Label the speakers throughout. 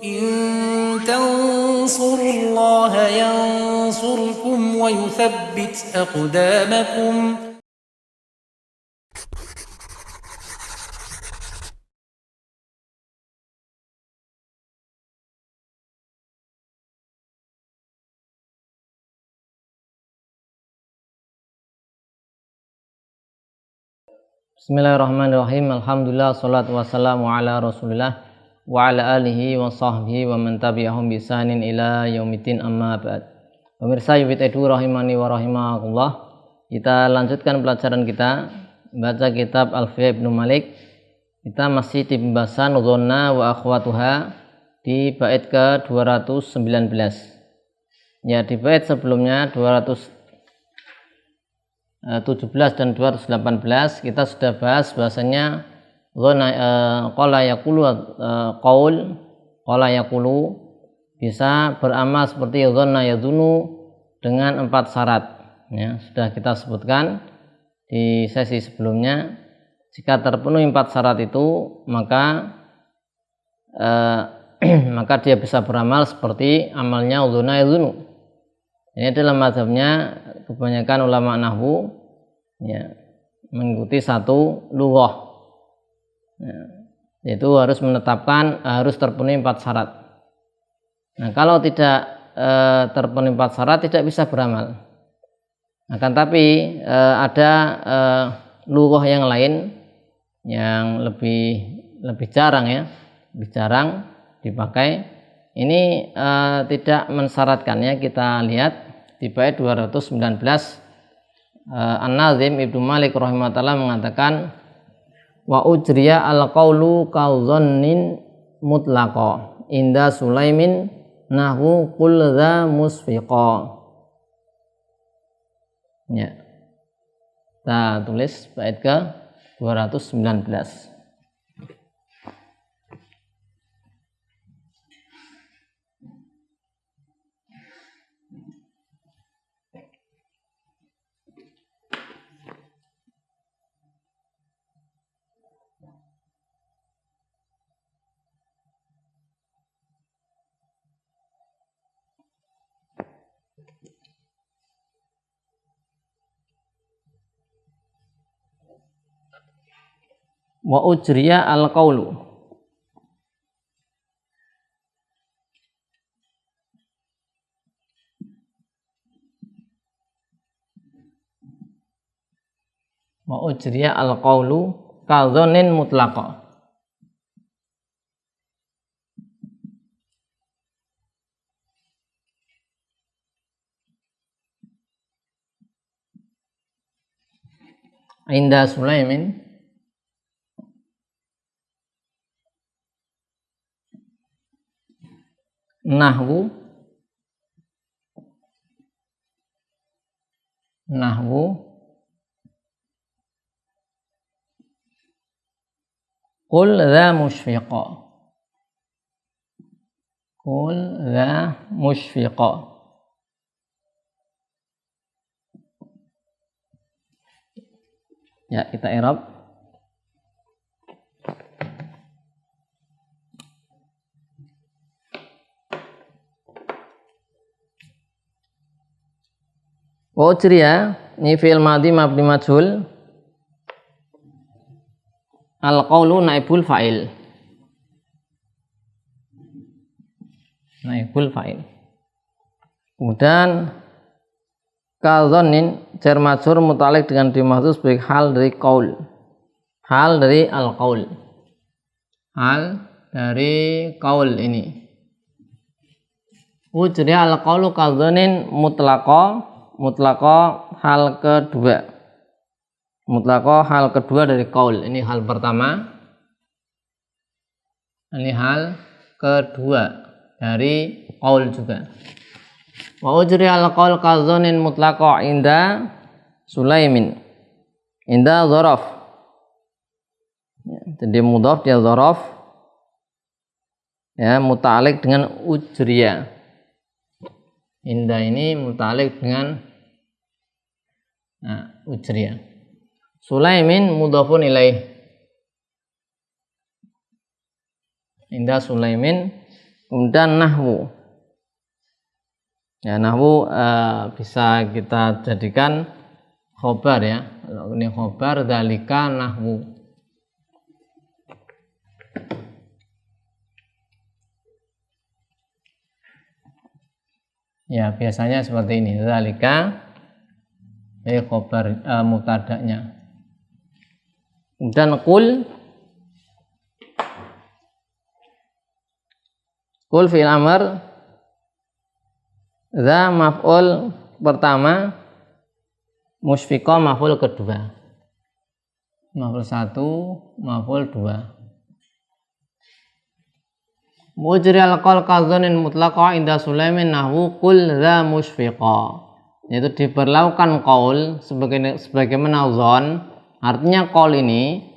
Speaker 1: إن تنصروا الله ينصركم ويثبت أقدامكم.
Speaker 2: Bismillahirrahmanirrahim. Alhamdulillah, salatu wassalamu ala rasulillah wa ala alihi wa sahbihi wa man tabi'ahum bisanin ila yaumiddin, amma ba'd. Pemirsa Yubit Edu rahimani wa rahimakumullah, kita lanjutkan pelajaran kita baca kitab Alfiyah Ibnu Malik. Kita masih di pembahasan dhonna wa akhwatuha di bait ke 219. Ya, di bait sebelumnya 217 dan 218 kita sudah bahas bahasanya qala yaqulu qala yaqulu bisa beramal seperti dhanna yadhunnu dengan 4 syarat, ya, sudah kita sebutkan di sesi sebelumnya. Jika terpenuhi 4 syarat itu maka maka dia bisa beramal seperti amalnya dhanna yadhunnu. Ini adalah mazhabnya kebanyakan ulama nahwu, ya, mengikuti satu lughah, ya, yaitu harus terpenuhi 4 syarat. Nah, kalau tidak terpenuhi 4 syarat tidak bisa beramal. Akan tapi ada lughah yang lain yang lebih jarang, ya, lebih jarang dipakai. Ini tidak mensyaratkannya. Kita lihat di bait 219 An-Nazim Ibnu Malik rahimahullah mengatakan wa ujriya al-qaulu kaudhannin mutlaqa inda Sulaimin nahu qul dza musfiqa. Ya, kita tulis bait ke 219. Wa ujriya al-qaulu, wa ujriya al-qaulu kadzonin mutlaqa. Inda Sulaimin nahwu qul dza mushfiqa, qul dza mushfiqa. Ya, kita i'rab. Wa ujriya ini fi'il madhi mabni majhul, al-qaulu naibul fa'il, kemudian kadzonin jar majrur muta'alliq dengan dimahdzuf sebagai hal dari qaul, hal dari al-qaul, hal dari qaul ini. Ujriya al-qaulu kadzonin mutlaqa hal kedua, mutlaqah hal kedua dari qaul. Ini hal pertama, ini hal kedua dari qaul juga. Wa ujri al-qaul kadzonin mutlaqah inda Sulaimin, inda dzaraf, jadi mudhaf dia dzaraf, ya, muta'alliq dengan ujriya. Inda ini muta'alliq dengan ujriya. Sulaimin mudhafun ilaih, inda Sulaimin Kemudian nahwu. Ya, nahwu bisa kita jadikan khobar ya. Kalau ini khobar, dzalika nahwu. Ya, biasanya seperti ini. Dzalika khobar mubtada'nya. Dan qul fi'il amr, za maf'ul pertama, musfiqah maf'ul kedua. Maf'ul 1, maf'ul 2. Mujriyal qaul kadzanin mutlaqa inda Sulaiman nahwu qul za musfiqah. Yaitu diberlakukan qaul sebagaimana zon. Artinya qaul ini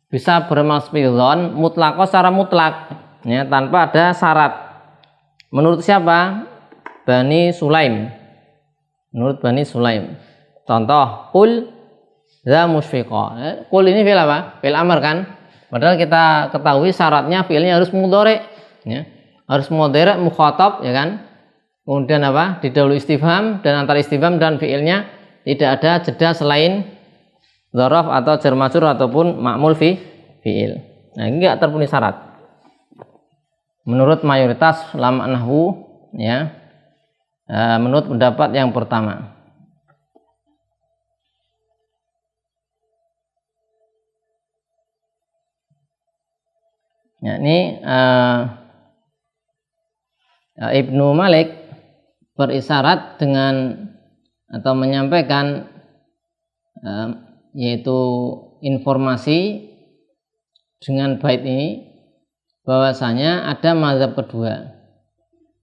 Speaker 2: bisa bermaksud zon mutlaqah secara mutlak ya, tanpa ada syarat. Menurut siapa? Bani Sulaim. Menurut Bani Sulaim. Contoh, qul za musfiqah. Qul ini fi'il apa? Fi'il amr kan? Padahal kita ketahui syaratnya fi'ilnya harus mudhari ya. Harus mudhari mukhatab ya kan? Kemudian apa? Didahului istifham, dan antara istifham dan fi'ilnya tidak ada jeda selain dzaraf atau jar majrur ataupun ma'mul fi'il. Nah, ini enggak terpenuhi syarat. Menurut mayoritas ulama nahwu ya. Menurut pendapat yang pertama. Ya, ini Ibnu Malik berisyarat dengan atau menyampaikan yaitu informasi dengan bait ini bahwasanya ada mazhab kedua.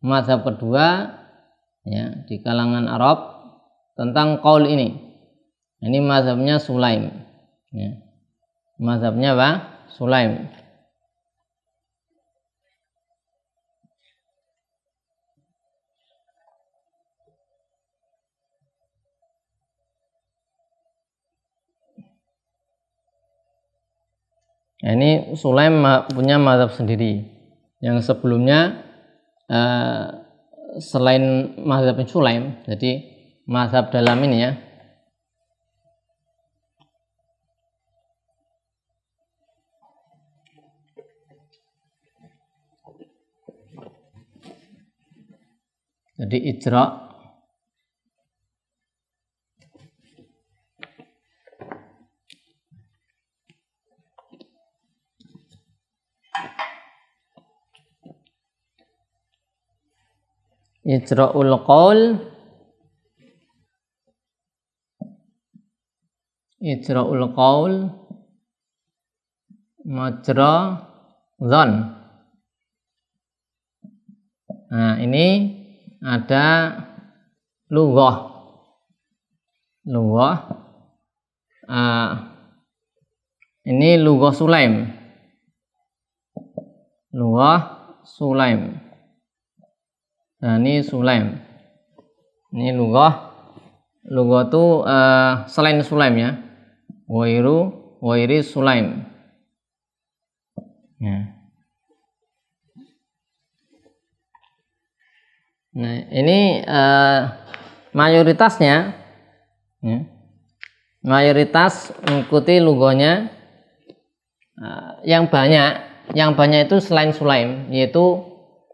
Speaker 2: Mazhab kedua ya di kalangan Arab tentang qaul ini. Ini mazhabnya Sulaim. Ya. Mazhabnya apa? Sulaim. Ya, ini Sulaim punya mazhab sendiri. Yang sebelumnya selain mazhab Sulaim, jadi mazhab dalam ini ya. Jadi ijra ijra'ul qaul, ijra'ul qaul majra dzan. Nah, ini ada lughah. Lughah ini lughah Sulaim. Lughah Sulaim. Nah, ini Sulaim. Ini lughah itu selain Sulaim ya. Wairi Sulaim. Ya. Nah, ini mayoritasnya ya, mayoritas mengikuti lughahnya yang banyak itu selain Sulaim, yaitu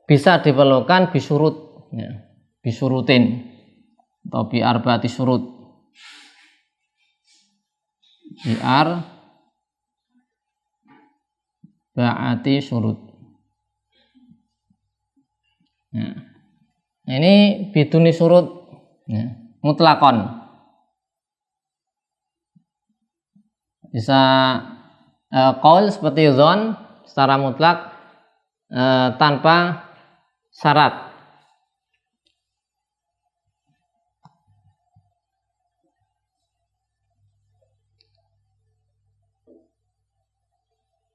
Speaker 2: bisa diperlukan bisurut ya, bisurutin atau bi'arba'ati surut, bi'arba'ati surut ya. Ini biduni surut ya, mutlakon, bisa qaul seperti zon secara mutlak tanpa syarat.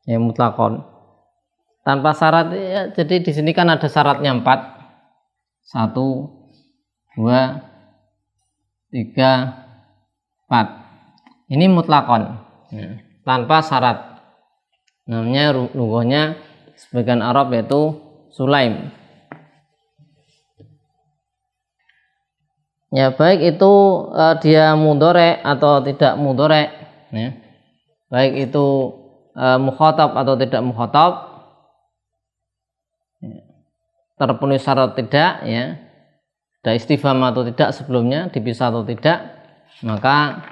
Speaker 2: Ya, mutlakon tanpa syarat ya, jadi di sini kan ada syaratnya 4. 1, 2, 3, 4. Ini mutlakon ya, tanpa syarat. Namanya lughahnya sebagian Arab yaitu Sulaim. Ya, baik itu dia mudhari atau tidak mudhari, ya. Baik itu mukhatab atau tidak mukhatab, ya. Terpenuhi syarat tidak, ya. Ada istifham atau tidak sebelumnya, dipisah atau tidak, maka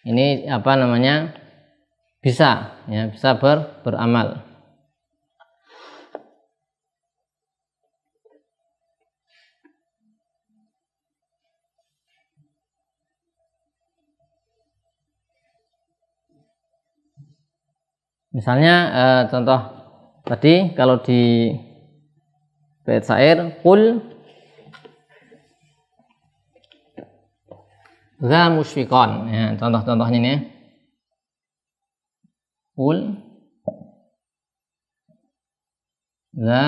Speaker 2: ini apa namanya? Bisa, ya, bisa beramal. Misalnya contoh tadi kalau di bait syair qul za musyfiqan, ya, contoh-contohnya ini ya. Qul za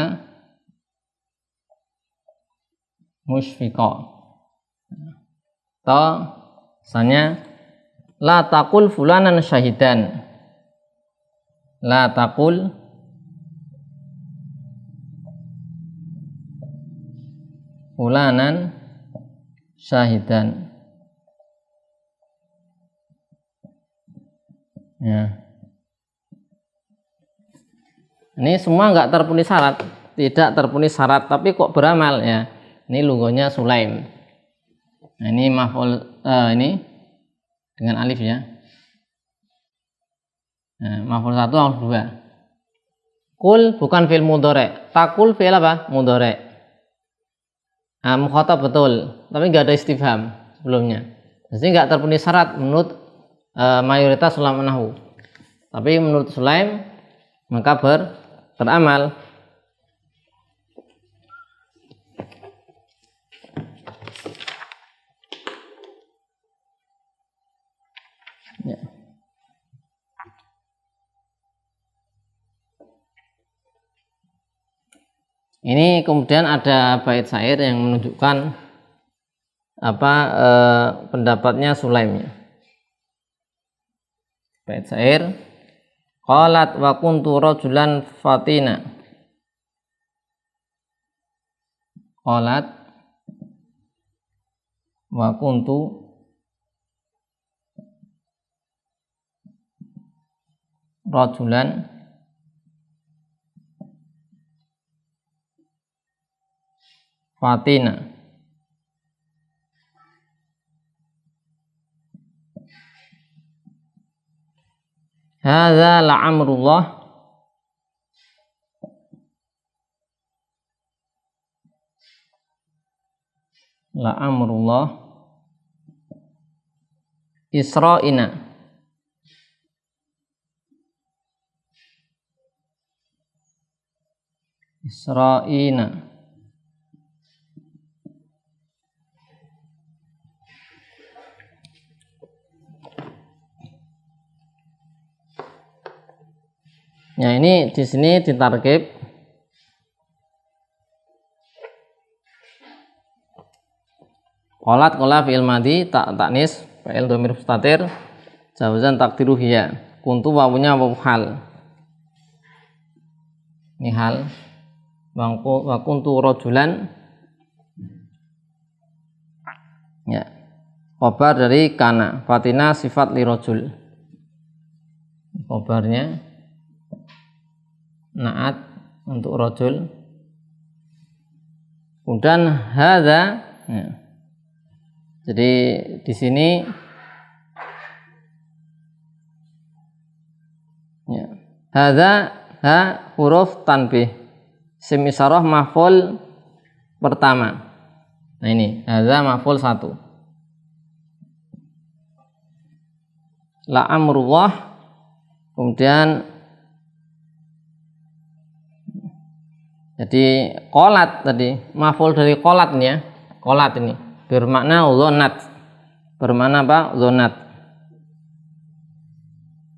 Speaker 2: musyfiqan. Atau misalnya la taqul fulanan syahidan. La taqul fulanan syahidan. Ya. Ini semua enggak terpenuhi syarat, tidak terpenuhi syarat, tapi kok beramal, ya. Ini logonya Sulaim. Nah, ini maf'ul ini dengan alif, ya. Nah, maf'ul 1 maf'ul 2. Kul bukan fi'il mudhari. Takul fi'il apa? Mudhari. Nah, mukhatab betul, tapi enggak ada istifham sebelumnya. Jadi enggak terpenuhi syarat menurut mayoritas ulama nahwu. Tapi menurut Sulaim maka beramal. Ya. Ini kemudian ada bait syair yang menunjukkan apa pendapatnya Sulaim. Bait syair qalat wa kuntu rajulan fatina. Qalat wa kuntu rajulan fatina. Hadza la'amrullah Isra'ina. Ya, ini di sini ditarkib qola fi'il madhi ta'nis fa'il dhamir mustatir jawazan takdiru hiya kuntu wawunya wawu hal. Ini hal wa kuntu rajulan, ya, khabar dari kana, fatina sifat li rajul, khabarnya naat untuk rajul. Kemudian hadza, ya. Jadi di sini, ya, hadza ha huruf tanbih, isim isyarah maf'ul pertama. Nah, ini hadza maf'ul 1. La amrullah, kemudian jadi qolat tadi maf'ul dari qolat nih, ya. Qolat ini bermakna dzonat. Bermakna apa? Dzonat.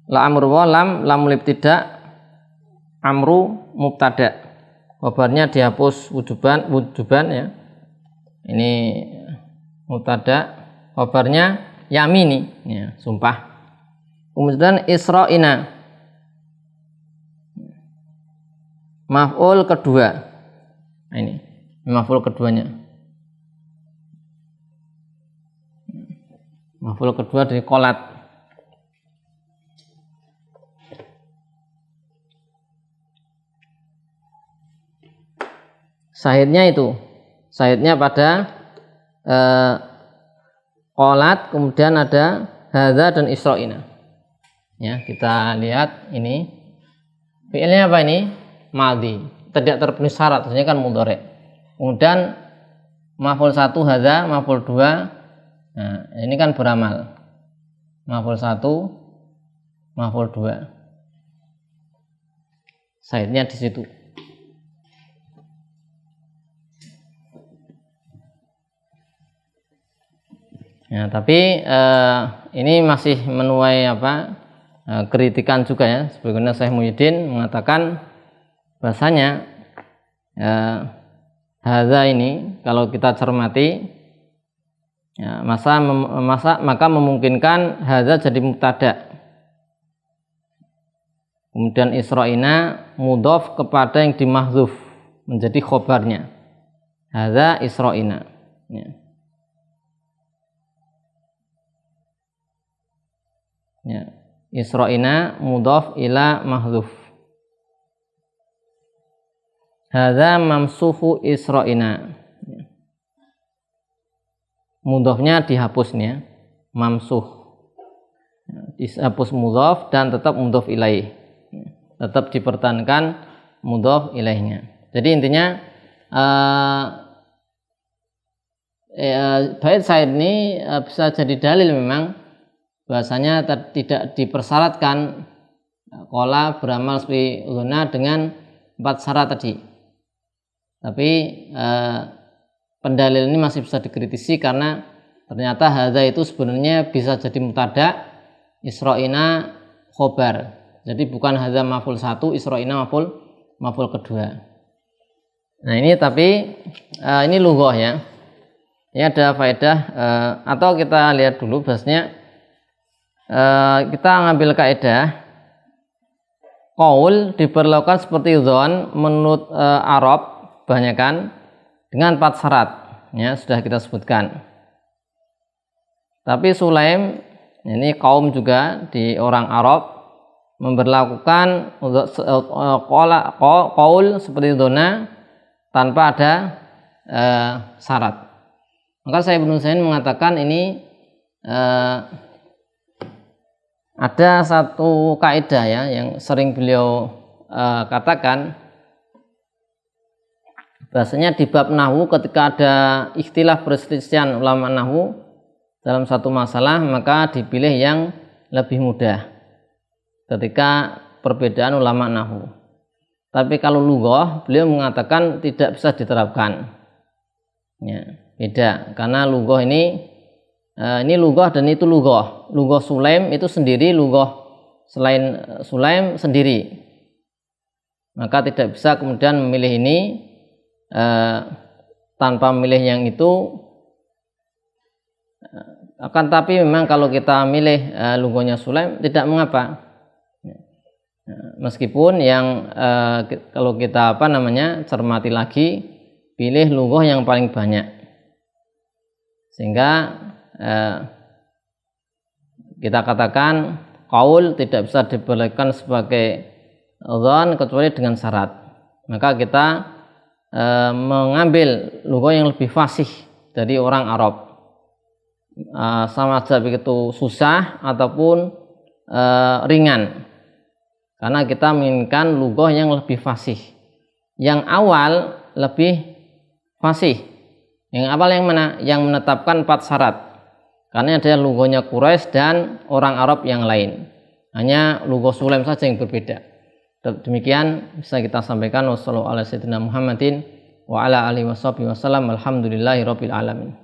Speaker 2: La amrullah lam ibtida, amru mubtada. Khabarnya dihapus wujuban, ya. Ini mubtada, khabarnya yamini, ya, sumpah. Kemudian Isra'ina, maf'ul kedua. Nah, ini maf'ul keduanya. Maf'ul kedua dari qolat. Syahidnya itu, syahidnya pada qolat, kemudian ada hadza dan isra'ina. Ya, kita lihat ini fi'ilnya apa ini? Madhi, tidak terpenuhi syarat, artinya kan mudhari'. Kemudian maf'ul 1 hadza, maf'ul 2, nah ini kan beramal. Maf'ul 1, maf'ul 2. Syahidnya di situ. Ya, tapi ini masih menuai kritikan juga ya. Sebagaimana Syekh Muhyiddin mengatakan bahasanya hadza ini kalau kita cermati ya, maka memungkinkan hadza jadi mubtada. Kemudian isra'ina mudhof kepada yang dimahdzuf menjadi khobarnya. Hadza isra'ina. Ya. Ya, isra'ina mudhaf ila mahdzuf. Hadza mamsuhu isra'ina. Ya. Mudhafnya dihapus nih ya. Mamsuh. Ya, dihapus mudhaf dan tetap mudhaf ilaih. Ya. Tetap dipertahankan mudhaf ilaihnya. Jadi intinya bait syair ini bisa jadi dalil memang bahasanya tidak dipersyaratkan qala beramal seperti dzunna dengan 4 syarat tadi. Tapi pendalil ini masih bisa dikritisi karena ternyata hadza itu sebenarnya bisa jadi mubtada, isra'ina khobar. Jadi bukan hadza maf'ul 1, isra'ina maf'ul kedua. Nah ini tapi ini lughah ya. Ini ada faedah atau kita lihat dulu bahasanya. Kita ngambil kaidah qaul diperlakukan seperti dzon menurut Arab kebanyakan dengan 4 syarat ya, sudah kita sebutkan. Tapi Sulaim ini kaum juga di orang Arab memberlakukan qaul seperti dzona tanpa ada syarat. Maka saya Ibnu Utsaimin mengatakan ini ada satu kaidah ya yang sering beliau katakan bahasanya di bab nahwu ketika ada ikhtilaf perselisihan ulama nahwu dalam satu masalah maka dipilih yang lebih mudah ketika perbedaan ulama nahwu. Tapi kalau lughah beliau mengatakan tidak bisa diterapkan. Ya, beda karena lughah ini lughah dan itu lughah. Lughah Sulaim itu sendiri, lughah selain Sulaim sendiri. Maka tidak bisa kemudian memilih ini tanpa memilih yang itu. Akan tapi memang kalau kita milih lughahnya Sulaim tidak mengapa. Meskipun yang kalau kita cermati lagi pilih lughah yang paling banyak. Sehingga kita katakan qaul tidak bisa diperlakukan sebagai dzan kecuali dengan syarat. Maka kita mengambil lughah yang lebih fasih dari orang Arab. Sama saja begitu susah ataupun ringan. Karena kita menginginkan lughah yang lebih fasih. Yang awal lebih fasih. Yang awal yang mana? Yang menetapkan 4 syarat. Karena ada lughahnya Quraisy dan orang Arab yang lain. Hanya lughah Sulaim saja yang berbeda. Demikian bisa kita sampaikan. Wassalamualaikum warahmatullahi wabarakatuh. Wa ala alihi wasallam. Alhamdulillahirabbil alamin.